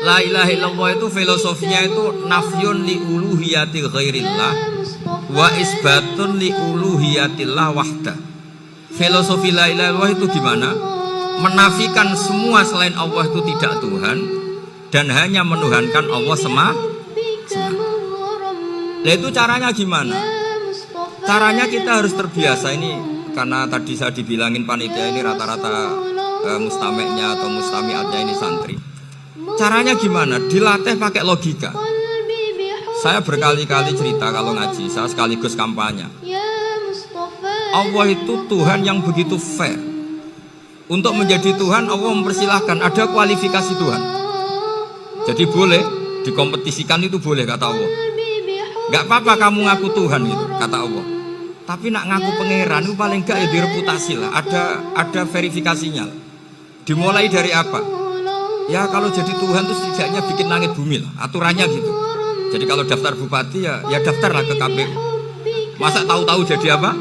La ilaha illallah itu filosofinya itu nafyun li uluhiyati ghairillah wa isbatun li uluhiyatillah wahda. Filosofi la ilaha illallah itu gimana? Menafikan semua selain Allah itu tidak Tuhan dan hanya menuhankan Allah semata. Nah itu caranya gimana? Caranya kita harus terbiasa ini, karena tadi saya dibilangin panitia ini rata-rata mustameknya atau mustamiatnya ini santri. Caranya gimana? Dilatih pakai logika. Saya berkali-kali cerita kalau ngaji, saya sekaligus kampanye. Allah itu Tuhan yang begitu fair. Untuk menjadi Tuhan, Allah mempersilahkan, ada kualifikasi Tuhan. Jadi boleh, dikompetisikan itu boleh kata Allah. Gak apa-apa kamu ngaku Tuhan gitu, kata Allah. Tapi nak ngaku pangeran itu paling gak ya direputasi lah, ada verifikasinya. Dimulai dari apa? Ya kalau jadi Tuhan itu setidaknya bikin langit bumi lah, aturannya gitu. Jadi kalau daftar bupati ya daftarlah ke KPU. Masa tahu-tahu jadi apa?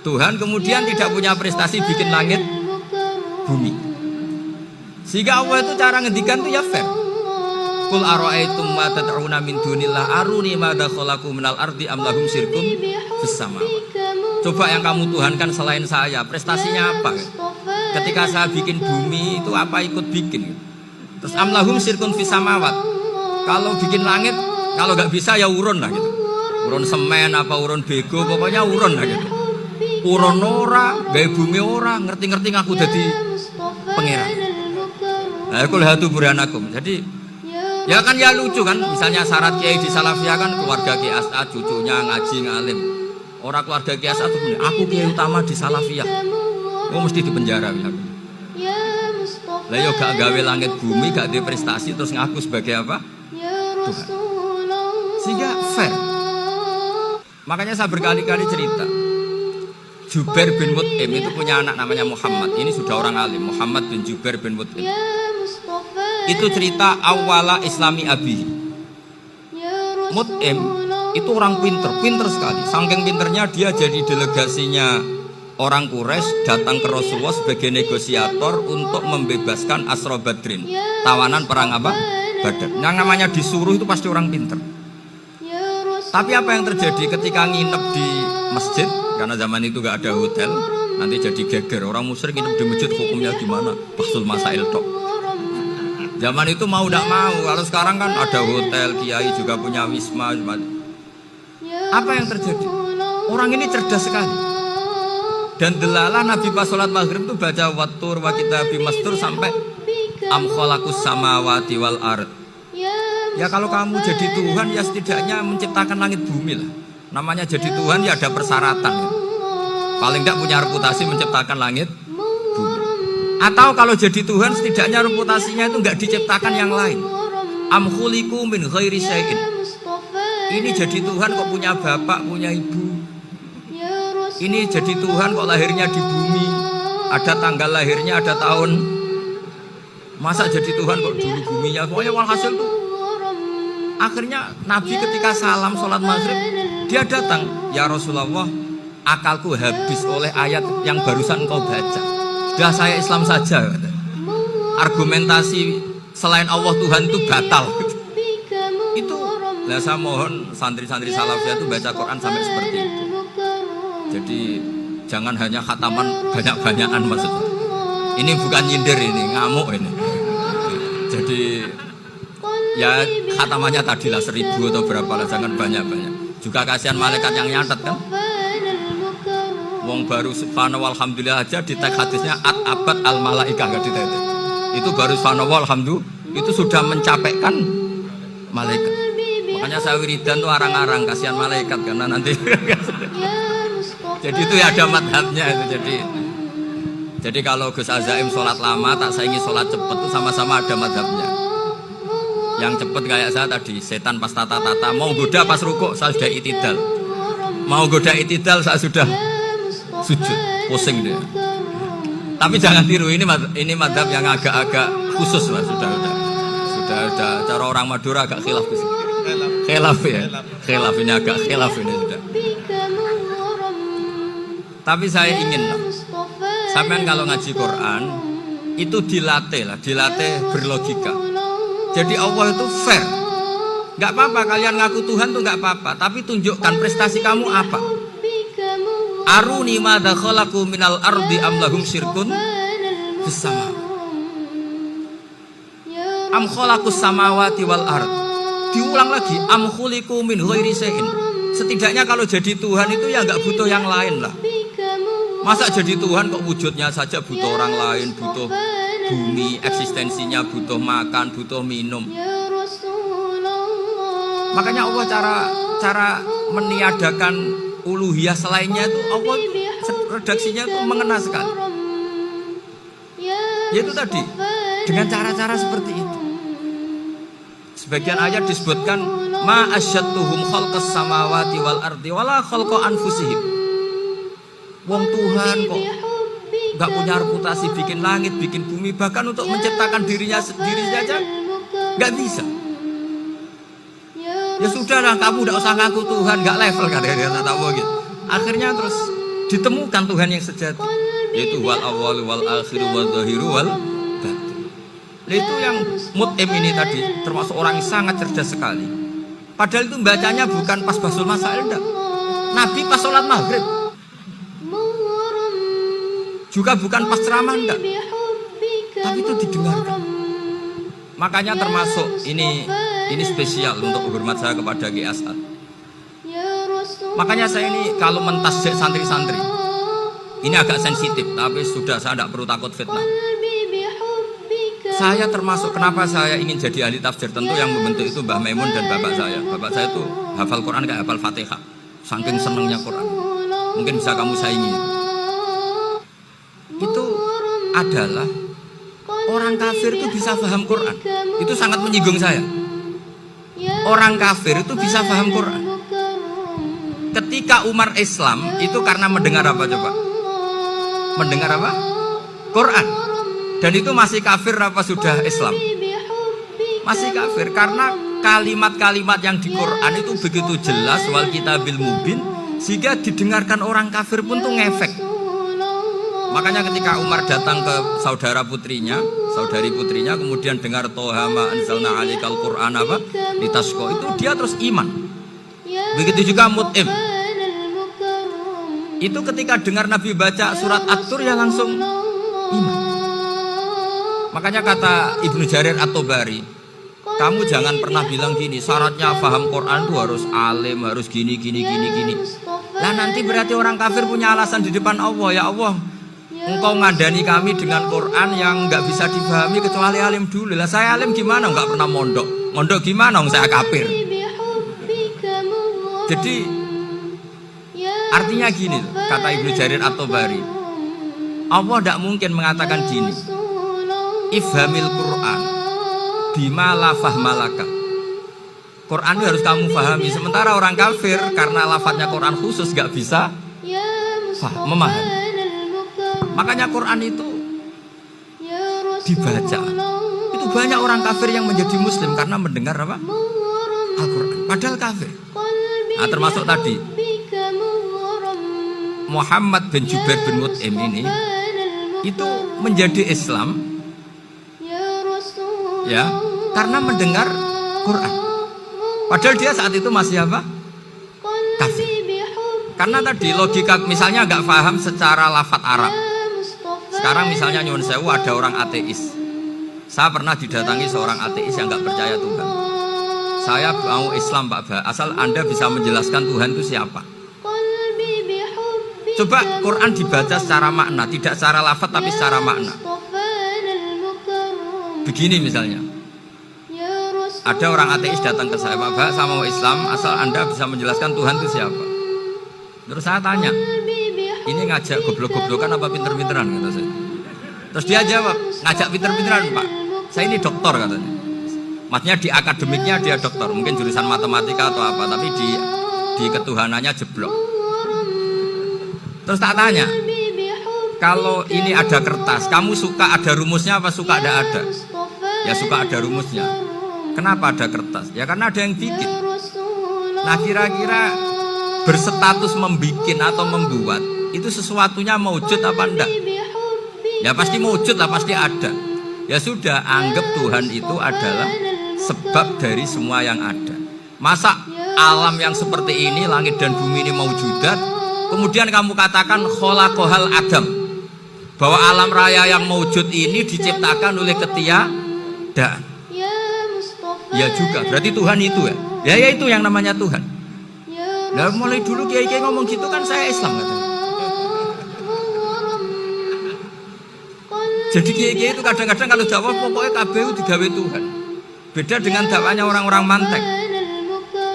Tuhan kemudian tidak punya prestasi bikin langit bumi. Sehingga Allah itu cara ngendikan itu ya fair. Qul ara'aytum ma tad'una min dunillah aruni madza khalaqu minal ardi am lahum syirkum fis samawati. Coba yang kamu tuhankan selain saya, prestasinya apa? Ketika saya bikin bumi itu apa ikut bikin? Terus am lahum syirkum fis samawati. Kalau bikin langit, kalau nggak bisa ya urun lah gitu. Urun semen apa urun bego, pokoknya urun lah gitu. Urun ora, gawe bumi ora, ngerti-ngerti ngaku dadi pangeran. Nah, kul hatu burhanakum. Jadi ya kan ya lucu kan, misalnya syarat kiai di Salafiyah kan keluarga Kiai As'ad, cucunya ngaji ngalim. Orang keluarga Kiai As'ad itu aku kiai utama di Salafiyah. Oh mesti dipenjara ya. Lah yo gak gawe langit bumi, gak ada prestasi terus ngaku sebagai apa? Tuhan. Sehingga fair. Makanya saya berkali-kali cerita. Jubair bin Mut'im itu punya anak namanya Muhammad. Ini sudah orang alim, Muhammad bin Jubair bin Mut'im. Itu cerita awala islami abi. Mut'im itu orang pinter sekali. Saking pinternya dia jadi delegasinya orang Quraisy datang ke Rasulullah sebagai negosiator untuk membebaskan Asra Badrin, tawanan perang apa? Badar. Yang namanya disuruh itu pasti orang pinter. Tapi apa yang terjadi ketika nginep di masjid? Karena zaman itu gak ada hotel, nanti jadi geger. Orang musyrik nginep di masjid hukumnya gimana? Bahsul masail tok. Zaman itu mau tidak mau, kalau sekarang kan ada hotel, kiai juga punya wisma. Apa yang terjadi? Orang ini cerdas sekali. Dan delalah Nabi pas sholat maghrib itu baca wattur wa kitabi mastur sampai am khalaqus samawati wal ard. Ya kalau kamu jadi Tuhan ya setidaknya menciptakan langit bumi lah. Namanya jadi Tuhan ya ada persyaratan. Paling tidak punya reputasi menciptakan langit bumi. Atau kalau jadi Tuhan setidaknya reputasinya itu enggak diciptakan yang lain. Am khuliqu min ghairi syai'in. Ini jadi Tuhan kok punya bapak, punya ibu. Ini jadi Tuhan kok lahirnya di bumi. Ada tanggal lahirnya, ada tahun. Masa jadi Tuhan kok dulu buminya. Pokoknya walhasil tuh. Akhirnya Nabi ketika salam sholat maghrib, dia datang, ya Rasulullah, akalku habis oleh ayat yang barusan kau baca. Sudah saya Islam saja. Argumentasi selain Allah Tuhan itu batal. Itu, nah saya mohon santri-santri Salafiyah itu baca Quran sampai seperti itu. Jadi jangan hanya khataman banyak-banyakan maksudnya. Ini bukan nyindir ini, ngamuk ini. Jadi ya khatamannya tadilah 1000 atau berapa lah, jangan banyak-banyak. Juga kasihan malaikat yang nyatet kan. Wong baru subhanallah alhamdulillah aja di teks hadisnya abad al malaikah enggak ditetek. Itu baru subhanallah alhamdulillah itu sudah mencapaikan malaikat. Makanya saya wiridan tuh arang-arang kasihan malaikat karena nanti jadi itu ya ada madhabnya itu. Jadi kalau Gus Azaim sholat lama tak saingi sholat cepet itu sama-sama ada madhabnya. Yang cepet kayak saya tadi, setan pas tata-tata mau goda pas rukuk saya sudah itidal, mau goda itidal saya sudah sujud, pusing dia. Tapi jangan tiru, ini madhab yang agak-agak khusus lah, sudah cara orang Madura agak khilaf ya, khilaf ini agak khilaf ini sudah. Tapi saya ingin sampean kalau ngaji Quran itu dilatih berlogika. Jadi Allah itu fair. Gak apa-apa kalian ngaku Tuhan tuh gak apa-apa, tapi tunjukkan prestasi kamu apa. Aruni madza khalaqu minal ardi am lahum syirkun fis sama. Am khalaqus samawati wal ard. Diulang lagi, am khuliqu min ghairi syai'in. Setidaknya kalau jadi Tuhan itu ya gak butuh yang lain lah. Masa jadi Tuhan kok wujudnya saja butuh orang lain, butuh bumi, eksistensinya butuh makan, butuh minum. Makanya Allah cara meniadakan uluhiyah selainnya itu Allah redaksinya itu mengena sekali. Yaitu tadi dengan cara-cara seperti itu. Sebagian ayat disebutkan ma asyadtuhum khalqas samawati wal ardi wala khalqa anfusihim. Wong Tuhan kok enggak punya reputasi bikin langit, bikin bumi, bahkan untuk menciptakan dirinya sendiri saja enggak bisa. Ya sudahlah, kamu tidak usah ngaku Tuhan, nggak level kan ya, gitu. Akhirnya terus ditemukan Tuhan yang sejati, yaitu wal awwal wal akhir wal zahiru wal batin. Itu yang Mut'im ini tadi termasuk orang yang sangat cerdas sekali. Padahal itu bacanya bukan pas basul masail, enggak. Nabi pas sholat maghrib, juga bukan pas ceramah, enggak. Tapi itu didengarkan. Makanya termasuk ini spesial untuk hormat saya kepada Ki As'ad. Makanya saya ini kalau mentasjek santri-santri, ini agak sensitif, tapi sudah saya tidak perlu takut fitnah. Saya termasuk kenapa saya ingin jadi ahli tafsir, tentu yang membentuk itu Mbah Maimun dan bapak saya. Bapak saya itu hafal Quran kayak hafal Fatihah, saking senengnya Quran. Mungkin bisa kamu saingi. Itu adalah orang kafir itu bisa paham Quran. Itu sangat menyinggung saya. Orang kafir itu bisa paham Quran. Ketika Umar Islam itu karena mendengar apa coba? Mendengar apa? Quran. Dan itu masih kafir apa sudah Islam? Masih kafir karena kalimat-kalimat yang di Quran itu begitu jelas wal kitabil mubin sehingga didengarkan orang kafir pun tuh ngefek. Makanya ketika Umar datang ke saudari putrinya kemudian dengar Toha ma anzalna alaikal Qur'an apa litasqa, itu dia terus iman. Begitu juga Mut'im. Itu ketika dengar Nabi baca surat At-Tur ya langsung iman. Makanya kata Ibnu Jarir At-Tabari, kamu jangan pernah bilang gini, syaratnya paham Quran itu harus alim, harus gini. Lah nanti berarti orang kafir punya alasan di depan Allah, ya Allah, Engkau ngandani kami dengan Quran yang nggak bisa dipahami kecuali alim dulu. Lah saya alim gimana? Nggak pernah mondok. Mondok gimana? Saya kafir. Jadi artinya gini, kata Ibnu Jarir At-Tabari, Allah tidak mungkin mengatakan gini, ifhamil Quran bima la fahmalaka. Quran itu harus kamu pahami. Sementara orang kafir karena lafadznya Quran khusus nggak bisa memahami. Makanya Quran itu dibaca. Itu banyak orang kafir yang menjadi muslim karena mendengar apa? Al-Quran. Padahal kafir. Nah, termasuk tadi Muhammad bin Jubair bin Mut'im ini itu menjadi Islam ya karena mendengar Quran. Padahal dia saat itu masih apa? Kafir. Karena tadi logika misalnya nggak paham secara lafadz Arab. Sekarang misalnya nyuwun sewu ada orang ateis. Saya pernah didatangi seorang ateis yang nggak percaya Tuhan. Saya mau Islam Pak Ba, asal Anda bisa menjelaskan Tuhan itu siapa. Coba Quran dibaca secara makna, tidak secara lafadz tapi secara makna. Begini misalnya, ada orang ateis datang ke saya, Pak Ba, saya mau Islam, asal Anda bisa menjelaskan Tuhan itu siapa. Terus saya tanya, ini ngajak goblok-goblokan apa pinter-pinteran, kata saya. Terus dia jawab, ngajak pinter-pinteran Pak, saya ini doktor katanya. Maksudnya di akademiknya dia doktor, mungkin jurusan matematika atau apa, tapi di ketuhanannya jeblok. Terus tak tanya, kalau ini ada kertas, kamu suka ada rumusnya apa suka tidak ada? Ya suka ada rumusnya. Kenapa ada kertas? Ya karena ada yang bikin. Nah kira-kira berstatus membikin atau membuat itu sesuatunya maujud apa enggak? Ya pasti maujud lah, pasti ada. Ya sudah, anggap Tuhan itu adalah sebab dari semua yang ada. Masa alam yang seperti ini, langit dan bumi ini maujudat, kemudian kamu katakan khalaqahal adam, bahwa alam raya yang maujud ini diciptakan oleh ketiadaan. Ya juga, berarti Tuhan itu ya. Ya itu yang namanya Tuhan. Nah mulai dulu kiai-kiai ngomong gitu kan saya Islam katanya. Jadi kiai-kiai itu kadang-kadang kalau jawab pokoknya KBU digawe Tuhan. Beda dengan dakwanya orang-orang mantek.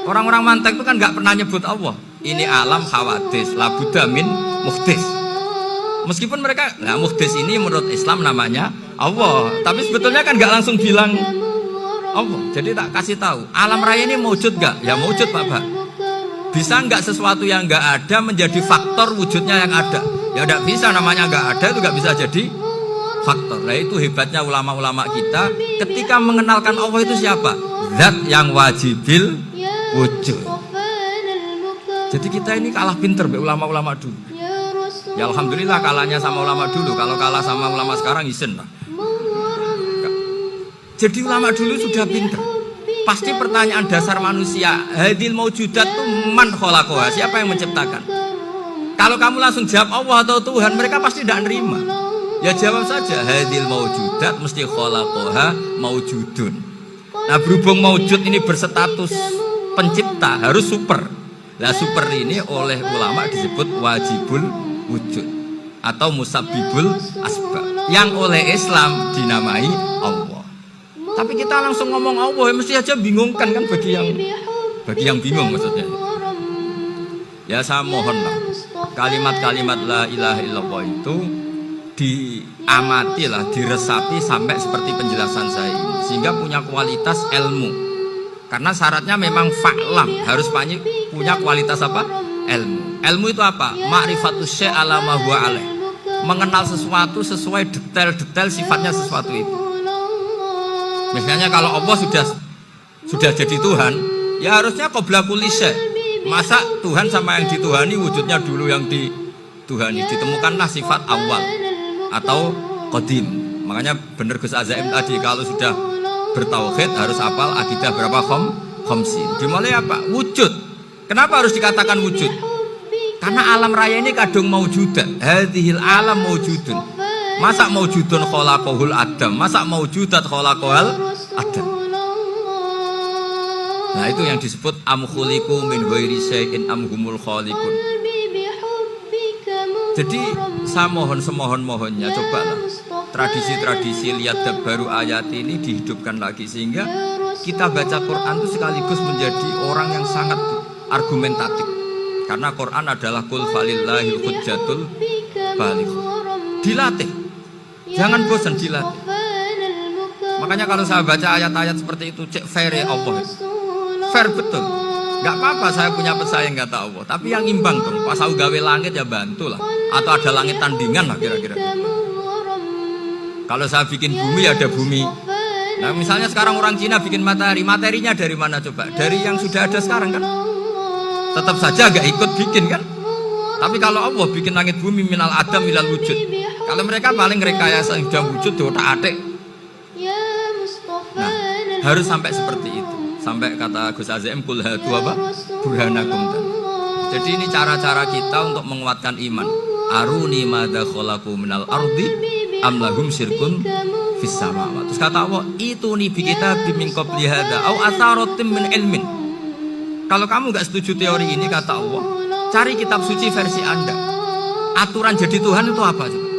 Orang-orang mantek itu kan nggak pernah nyebut Allah. Ini alam hawadis, labudamin muhdis. Meskipun mereka, nah muhdis ini menurut Islam namanya Allah. Tapi sebetulnya kan nggak langsung bilang Allah. Jadi tak kasih tahu. Alam raya ini mewujud nggak? Ya mewujud Pak. Bisa nggak sesuatu yang nggak ada menjadi faktor wujudnya yang ada? Ya nggak bisa, namanya nggak ada itu nggak bisa jadi faktor. Nah itu hebatnya ulama-ulama kita ketika mengenalkan Allah itu siapa? Zat yang wajibil wujud. Jadi kita ini kalah pinter be ulama-ulama dulu. Ya alhamdulillah kalahnya sama ulama dulu. Kalau kalah sama ulama sekarang isen lah. Jadi ulama dulu sudah pinter. Pasti pertanyaan dasar manusia, hadil maujudat itu man khalaqaha, siapa yang menciptakan? Kalau kamu langsung jawab Allah atau Tuhan, mereka pasti tidak nerima. Ya jawab saja, hadil maujudat mesti khalaqaha maujudun. Nah berhubung maujud ini berstatus pencipta, harus super. Nah super ini oleh ulama disebut wajibul wujud atau musabbibul asbab, yang oleh Islam dinamai Allah. Tapi kita langsung ngomong Allah, ya mesti aja bingungkan kan bagi yang bingung maksudnya. Ya saya mohonlah kalimat-kalimat la ilaha illallah itu diamatilah, diresapi sampai seperti penjelasan saya ini, sehingga punya kualitas ilmu. Karena syaratnya memang fa'lam, harus punya kualitas apa? Ilmu. Ilmu itu apa? Ma'rifatus syai' ala ma huwa alaih. Mengenal sesuatu sesuai detail-detail sifatnya sesuatu itu. Misalnya kalau Allah sudah jadi Tuhan, ya harusnya qabla kulli syai'. Masa Tuhan sama yang dituhani wujudnya dulu yang dituhani? Ditemukanlah sifat awal atau qadim. Makanya benar Gus Azaim tadi, kalau sudah bertauhid harus hafal akidah berapa khamsin. Dimulai apa? Wujud. Kenapa harus dikatakan wujud? Karena alam raya ini kadung maujudat. Hadhil alam maujudun. Masa maujudun khalaqahul adam, masa maujudat khalaqahal adam. Nah itu yang disebut am khuliqu min ghairi syai'in am humul khaliqun. Jadi saya mohon semohon-mohonnya, cobalah tradisi-tradisi lihat baru ayat ini dihidupkan lagi, sehingga kita baca Quran itu sekaligus menjadi orang yang sangat argumentatif. Karena Quran adalah qul falillahil hujjatul baligh. Dilatih. Jangan bosan dilatih. Makanya kalau saya baca ayat-ayat seperti itu, cek fair ya Allah. Fair betul. Gak apa-apa saya punya pesaing kata Allah, tapi yang imbang dong. Pas aku gawe langit ya bantulah. Atau ada langit tandingan lah kira-kira. Kalau saya bikin bumi ada bumi. Nah misalnya sekarang orang Cina bikin matahari, materinya dari mana coba? Dari yang sudah ada sekarang kan? Tetap saja gak ikut bikin kan? Tapi kalau Allah bikin langit bumi minal adam minal wujud. Kalau mereka paling rekayasa yang sudah wujud di otak-atik. Nah, harus sampai seperti itu. Sampai kata Gus Azim kul hatu apa? Burhanakum. Jadi ini cara-cara kita untuk menguatkan iman. Aruni madza khalaqu minal ardi am lahum syirkun fis samawati. Terus kata Allah, itu nih bi kita min qabli hadza au atharatin min ilmin. Kalau kamu enggak setuju teori ini kata Allah, cari kitab suci versi Anda. Aturan jadi Tuhan itu apa coba?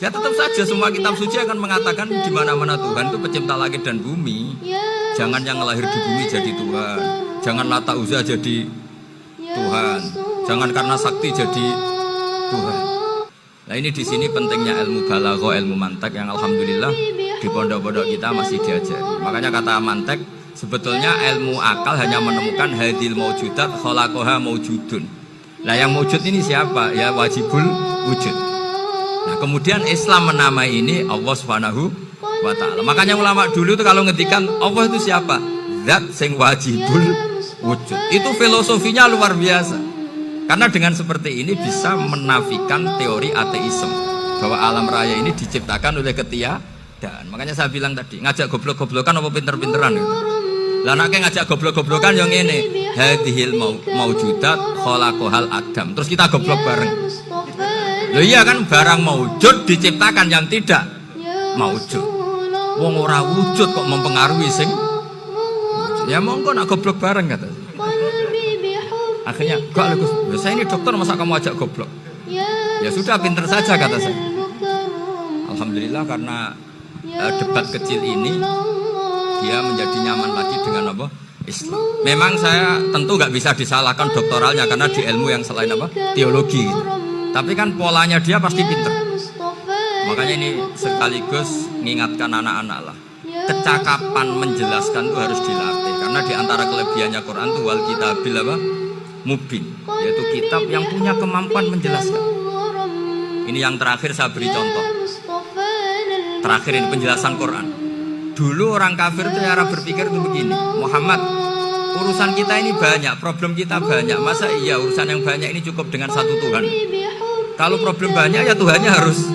Ya tetap saja semua kitab suci akan mengatakan di mana-mana Tuhan itu pencipta langit dan bumi. Jangan yang lahir di bumi jadi Tuhan. Jangan Lata Uzza jadi Tuhan. Jangan karena sakti jadi Tuhan. Nah ini di sini pentingnya ilmu balaghah, ilmu mantek yang alhamdulillah di pondok-pondok kita masih diajari. Makanya kata mantek, sebetulnya ilmu akal hanya menemukan hadil maujudat khalaqaha maujudun. Nah yang maujud ini siapa? Ya wajibul wujud. Nah kemudian Islam menamai ini Allah Subhanahu wa ta'ala. Makanya ulama dulu itu kalau ngetikan Allah itu siapa? Zat sing wajibul wujud. Itu filosofinya luar biasa. Karena dengan seperti ini bisa menafikan teori ateisme, bahwa alam raya ini diciptakan oleh dan makanya saya bilang tadi ngajak goblok-goblokan apa pinter-pinteran gitu. Lah nek ngajak goblok-goblokan yang ngene hadhil maujudat khalaqahal adam terus kita goblok bareng. Loh iya kan barang maujud diciptakan yang tidak maujud. Wong ora wujud kok mempengaruhi sing ya monggo nak goblok bareng kata. Akhirnya kok Gus, saya ini dokter masa kamu ajak goblok? Ya sudah pinter saja kata saya. Alhamdulillah karena debat kecil ini dia menjadi nyaman lagi dengan apa? Islam. Memang saya tentu nggak bisa disalahkan doktoralnya karena di ilmu yang selain apa? Teologi gitu. Tapi kan polanya dia pasti pinter. Makanya ini sekaligus mengingatkan anak-anak lah. Kecakapan menjelaskan itu harus dilatih karena di antara kelebihannya Quran itu wal kitabil apa? Mubin, yaitu kitab yang punya kemampuan menjelaskan. Ini yang terakhir saya beri contoh. Terakhir ini penjelasan Quran. Dulu orang kafir itu cara berpikir itu begini, Muhammad, urusan kita ini banyak, problem kita banyak. Masa iya urusan yang banyak ini cukup dengan satu Tuhan? Kalau problem banyak ya Tuhannya harus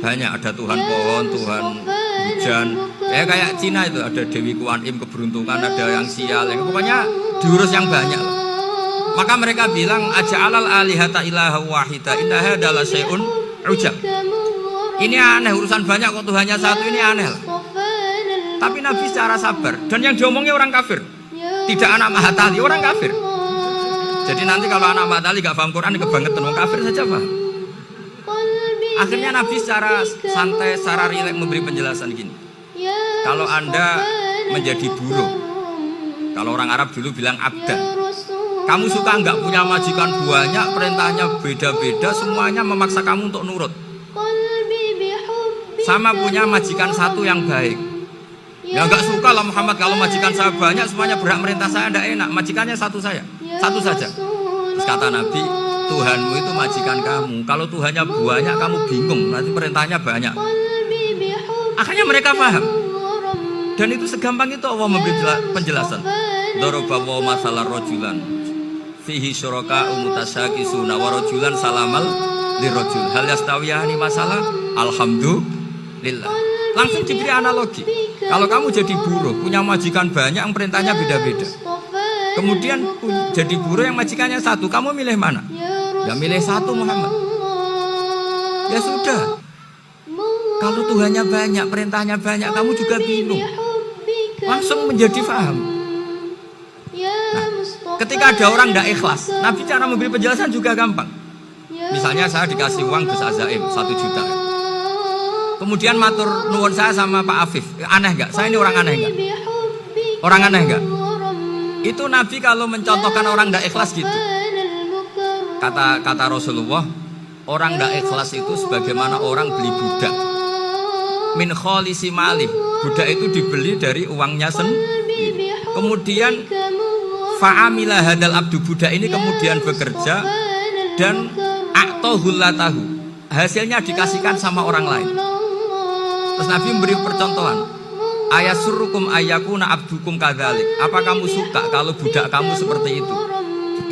banyak. Ada Tuhan pohon, Tuhan hujan. Kayak Cina itu ada Dewi Kuan Im keberuntungan, ada yang sial, yang pokoknya diurus yang banyak. Maka mereka bilang aja'alal alihata ilaha wahida inna hadza la syai'un ujab. Ini aneh urusan banyak kok Tuhannya satu ini aneh lah. Tapi Nabi secara sabar dan yang diomongnya orang kafir. Tidak anak Mahatali, orang kafir. Jadi nanti kalau anak Mahatali gak paham Quran kebangetan orang kafir saja paham. Akhirnya Nabi secara santai, secara rileks memberi penjelasan gini. Kalau Anda menjadi buruh, kalau orang Arab dulu bilang abdan. Kamu suka nggak punya majikan banyak, perintahnya beda-beda, semuanya memaksa kamu untuk nurut. Sama punya majikan satu yang baik. Ya nggak suka lah Muhammad kalau majikan saya banyak, semuanya berhak merintah saya, tidak enak. Majikannya satu saja. Terus kata Nabi, Tuhanmu itu majikan kamu. Kalau Tuhannya banyak, kamu bingung. Nanti perintahnya banyak. Akhirnya mereka paham. Dan itu segampang itu Allah memberi penjelasan. Daraba wa masalah rojulan. Fihi syuraka umutasyakisuna wa rajulan salamal lirajul hal yastawiyani masalah alhamdulillah. Langsung diberi analogi. Kalau kamu jadi buruh punya majikan banyak yang perintahnya beda-beda, kemudian jadi buruh yang majikannya satu, kamu milih mana? Ya milih satu Muhammad. Ya sudah. Kalau Tuhannya banyak, perintahnya banyak, kamu juga bingung. Langsung menjadi paham. Nah, ketika ada orang tidak ikhlas, Nabi cara memberi penjelasan juga gampang. Misalnya saya dikasih uang Gus Azaim 1 juta. Kemudian matur nuwun saya sama Pak Afif. Aneh enggak? Saya ini orang aneh enggak? Orang aneh enggak? Itu Nabi kalau mencontohkan orang tidak ikhlas gitu. Kata Rasulullah, orang tidak ikhlas itu sebagaimana orang beli budak. Min kholisi malih. Budak itu dibeli dari uangnya sendiri. Kemudian fa'amila hadal abdu budak ini kemudian bekerja dan a'tohullatahu hasilnya dikasihkan sama orang lain. Terus Nabi memberi percontohan, ayasurrukum ayyakuna abdukum kadzalik. Apa kamu suka kalau budak kamu seperti itu?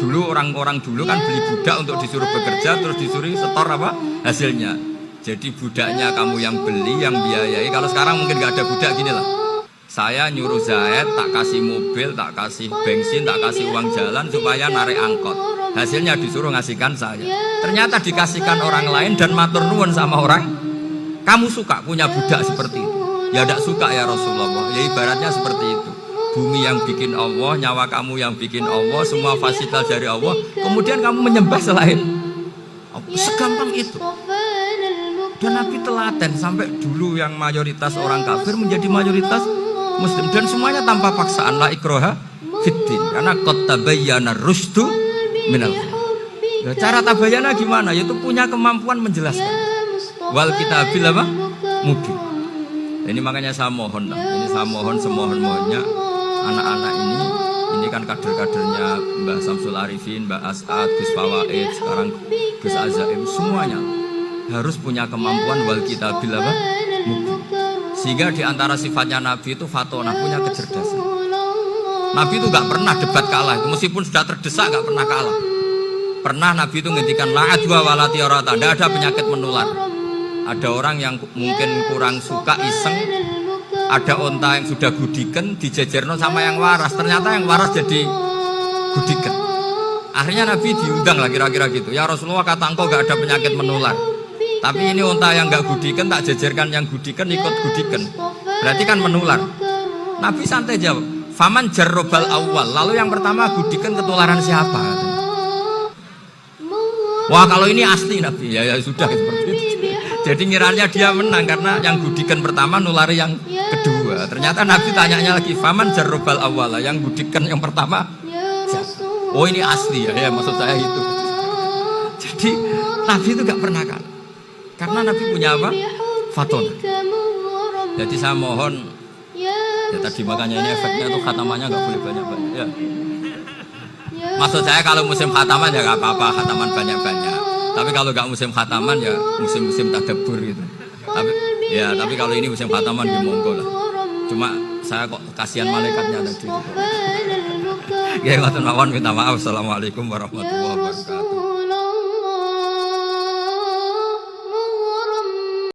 Dulu orang-orang dulu kan beli budak untuk disuruh bekerja terus disuruh setor apa hasilnya. Jadi budaknya kamu yang beli, yang biayai. Kalau sekarang mungkin gak ada budak gini lah. Saya nyuruh Zaid, tak kasih mobil, tak kasih bensin, tak kasih uang jalan supaya narik angkot. Hasilnya disuruh ngasihkan saya. Ternyata dikasihkan orang lain dan matur nuwun sama orang. Kamu suka punya budak seperti itu? Ya tidak suka ya Rasulullah. Ya ibaratnya seperti itu. Bumi yang bikin Allah, nyawa kamu yang bikin Allah, semua fasilitas dari Allah. Kemudian kamu menyembah selain Allah. Segampang itu. Dan Nabi telaten sampai dulu yang mayoritas orang kafir menjadi mayoritas Muslim dan semuanya tanpa paksaan la ikroha fiddin karena qad tabayyana rusdu minal ghayy. Cara tabayyana gimana? Yaitu punya kemampuan menjelaskan. Wal kitabil apa? Mubin. Ini makanya saya mohon lah. Ini saya mohon semohon-mohonnya anak-anak ini kan kader-kadernya Mbah Samsul Arifin, Mbah As'ad, Gus Fawaid, sekarang Gus Azaim, semuanya harus punya kemampuan wal kitabil apa? Mubin. Sehingga diantara sifatnya Nabi itu fatonah, punya kecerdasan. Nabi itu gak pernah debat kalah, meskipun sudah terdesak gak pernah kalah. Pernah Nabi itu ngendikan la adwa wala tiarata, tidak ada penyakit menular. Ada orang yang mungkin kurang suka iseng, ada onta yang sudah gudiken dijejerno sama yang waras, ternyata yang waras jadi gudiken. Akhirnya Nabi diundang lah kira-kira gitu. Ya Rasulullah, kata engkau gak ada penyakit menular, tapi ini onta yang gak gudiken tak jejerkan yang gudiken ikut gudiken, berarti kan menular. Nabi santai jawab, faman jarrobal awal, lalu yang pertama gudiken ketularan siapa? Wah kalau ini asli Nabi, ya sudah seperti itu. Jadi ngiranya dia menang karena yang gudiken pertama nulari yang kedua. Ternyata Nabi tanyanya lagi, faman jarrobal awal, yang gudiken yang pertama siapa? Oh ini asli ya, maksud saya itu. Jadi Nabi itu gak pernah kalah, karena Nabi punya apa? Fatona. Jadi saya mohon, ya tadi makanya ini efeknya tuh khatamannya gak boleh banyak-banyak ya. Maksud saya kalau musim khataman ya gak apa-apa, khataman banyak-banyak. Tapi kalau gak musim khataman ya musim-musim tadabbur gitu. Tapi kalau ini musim khataman ya monggo lah. Cuma saya kok kasihan malaikatnya tadi. Ya, ngoten mawon, minta maaf. Assalamualaikum warahmatullahi wabarakatuh.